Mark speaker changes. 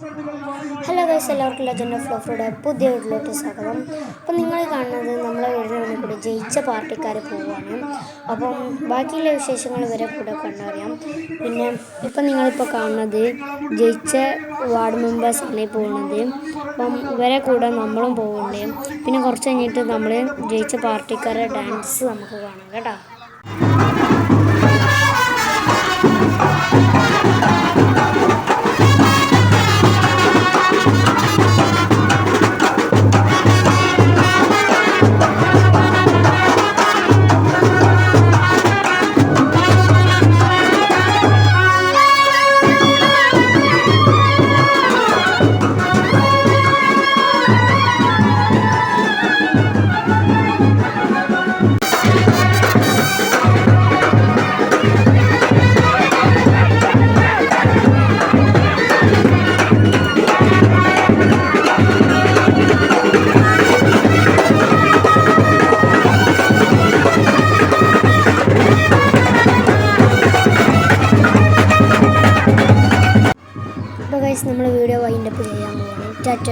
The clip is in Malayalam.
Speaker 1: ഹലോ ഗൈസ്, എല്ലാവർക്കും ലെജൻഡ് ഓഫ് ഫ്ലോഫയുടെ പുതിയ വീട്ടിലോട്ട് സ്വാഗതം. അപ്പം നിങ്ങൾ കാണുന്നത് നമ്മളെ വീടിന് കൂടെ ജയിച്ച പാർട്ടിക്കാർ പോവുകയാണ്. അപ്പം ബാക്കിയുള്ള വിശേഷങ്ങൾ ഇവരെ കൂടെ കണ്ടറിയാം. പിന്നെ ഇപ്പം നിങ്ങളിപ്പോൾ കാണുന്നത് ജയിച്ച വാർഡ് മെമ്പേഴ്സാണ് പോകുന്നത്. അപ്പം ഇവരെ കൂടെ നമ്മളും പോകുന്നുണ്ട്. പിന്നെ കുറച്ച് കഴിഞ്ഞിട്ട് നമ്മൾ ജയിച്ച പാർട്ടിക്കാരുടെ ഡാൻസ് നമുക്ക് കാണാം കേട്ടോ. അപ്പോൾ ഗൈസ്, നമ്മൾ വീഡിയോ വൈൻഡപ്പ് ചെയ്യാൻ പോവാണ്. ടാറ്റ.